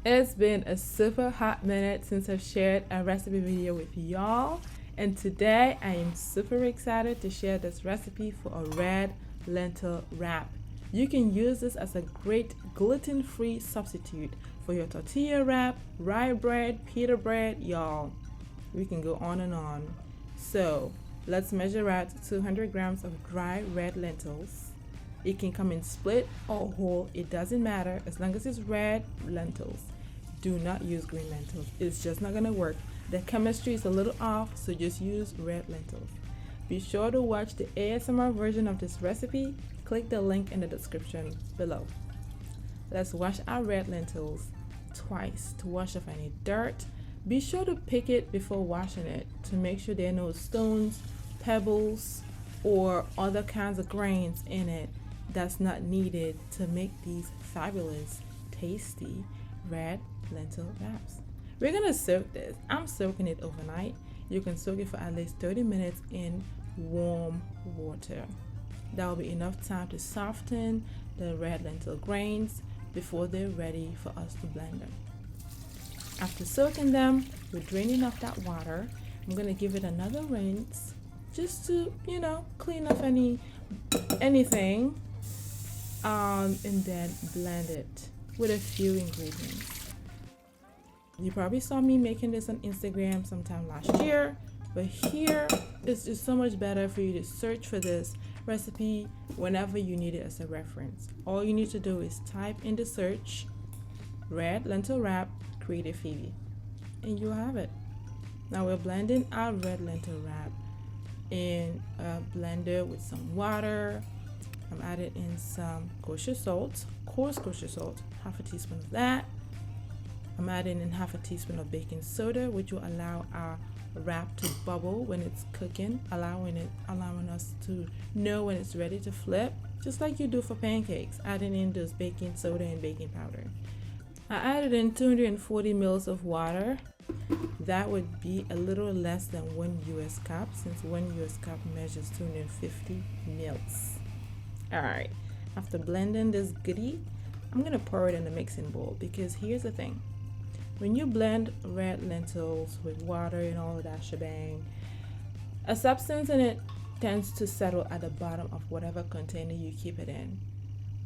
It's been a super hot minute since I've shared a recipe video with y'all, and today I am super excited to share this recipe for a red lentil wrap. You can use this as a great gluten-free substitute for your tortilla wrap, rye bread, pita bread, y'all. We can go on and on. So let's measure out 200 grams of dry red lentils. It can come in split or whole, it doesn't matter as long as it's red lentils. Do not use green lentils, it's just not gonna work. The chemistry is a little off, so just use red lentils. Be sure to watch the ASMR version of this recipe. Click the link in the description below. Let's wash our red lentils twice to wash off any dirt. Be sure to pick it before washing it to make sure there are no stones, pebbles, or other kinds of grains in it that's not needed to make these fabulous, tasty red lentil wraps. We're gonna soak this. I'm soaking it overnight. You can soak it for at least 30 minutes in warm water. That will be enough time to soften the red lentil grains before they're ready for us to blend them. After soaking them, we're draining off that water. I'm gonna give it another rinse just to, clean off anything, and then blend it with a few ingredients. You probably saw me making this on Instagram sometime last year, but here it's just so much better for you to search for this recipe whenever you need it as a reference. All you need to do is type in the search red lentil wrap created Phebe, and you'll have it. Now we're blending our red lentil wrap in a blender with some water. I'm adding in some kosher salt, coarse kosher salt, half a teaspoon of that. I'm adding in half a teaspoon of baking soda, which will allow our wrap to bubble when it's cooking, allowing us to know when it's ready to flip, just like you do for pancakes, adding in those baking soda and baking powder. I added in 240 mils of water. That would be a little less than 1 US cup, since 1 US cup measures 250 mils. Alright, after blending this goodie, I'm gonna pour it in the mixing bowl, because here's the thing. When you blend red lentils with water and all of that shebang, a substance in it tends to settle at the bottom of whatever container you keep it in.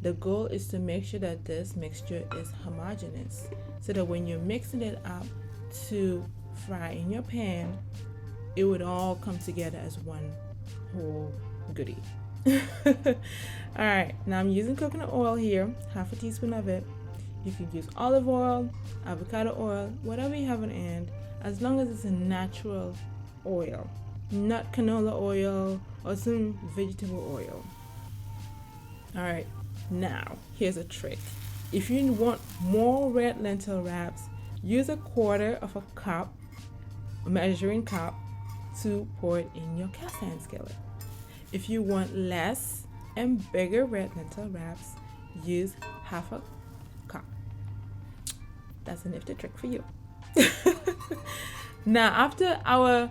The goal is to make sure that this mixture is homogeneous, so that when you're mixing it up to fry in your pan, it would all come together as one whole goodie. Alright, now I'm using coconut oil here, half a teaspoon of it. You can use olive oil, avocado oil, whatever you have on hand, as long as it's a natural oil, not canola oil or some vegetable oil. Alright, now here's a trick. If you want more red lentil wraps, use a quarter of a cup, measuring cup, to pour it in your cast iron skillet. If you want less and bigger red lentil wraps, use half a cup. That's a nifty trick for you. Now, after our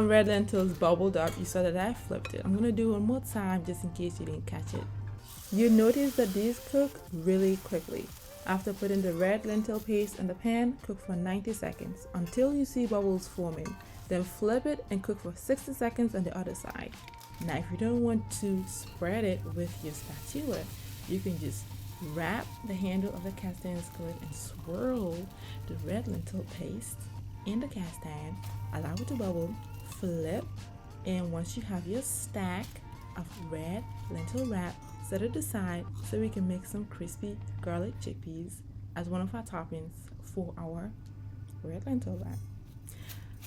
red lentils bubbled up, you saw that I flipped it. I'm gonna do one more time just in case you didn't catch it. You notice that these cook really quickly. After putting the red lentil paste in the pan, cook for 90 seconds until you see bubbles forming. Then flip it and cook for 60 seconds on the other side. Now, if you don't want to spread it with your spatula, you can just wrap the handle of the cast iron skillet and swirl the red lentil paste in the cast iron, allow it to bubble, flip, and once you have your stack of red lentil wrap, set it aside so we can make some crispy garlic chickpeas as one of our toppings for our red lentil wrap.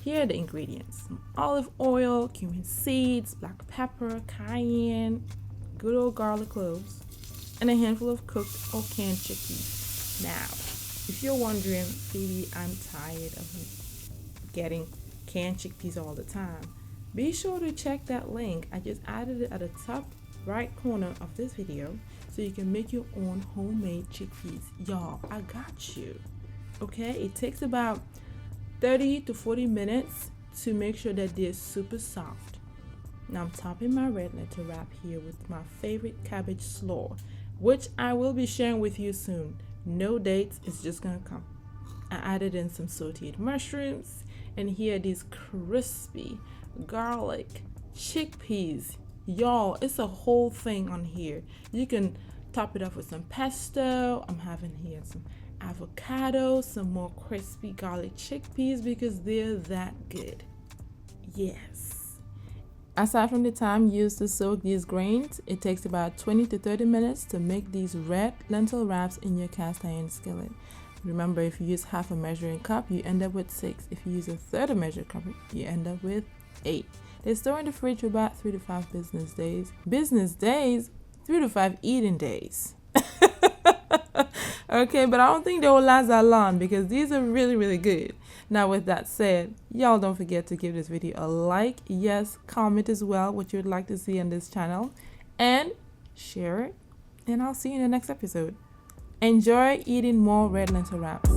Here are the ingredients: some olive oil, cumin seeds, black pepper, cayenne, good old garlic cloves, and a handful of cooked or canned chickpeas. Now, if you're wondering, Phoebe, I'm tired of getting canned chickpeas all the time, be sure to check that link. I just added it at the top right corner of this video so you can make your own homemade chickpeas. Y'all, I got you. Okay, it takes about 30 to 40 minutes to make sure that they're super soft. Now I'm topping my red lentil wrap here with my favorite cabbage slaw, which I will be sharing with you soon. No dates, it's just gonna come. I added in some sauteed mushrooms, and here are these crispy garlic chickpeas. Y'all, it's a whole thing on here. You can top it off with some pesto. I'm having here some avocado, some more crispy garlic chickpeas because they're that good. Yes. Aside from the time used to soak these grains, it takes about 20 to 30 minutes to make these red lentil wraps in your cast iron skillet. Remember, if you use half a measuring cup, you end up with 6. If you use a third of a measuring cup, you end up with 8. They store in the fridge for about 3 to 5 business days. Business days? 3 to 5 eating days. Okay, but I don't think they will last that long because these are really, really good. Now, with that said, y'all don't forget to give this video a like. Yes, comment as well what you would like to see on this channel. And share it. And I'll see you in the next episode. Enjoy eating more red lentil wraps.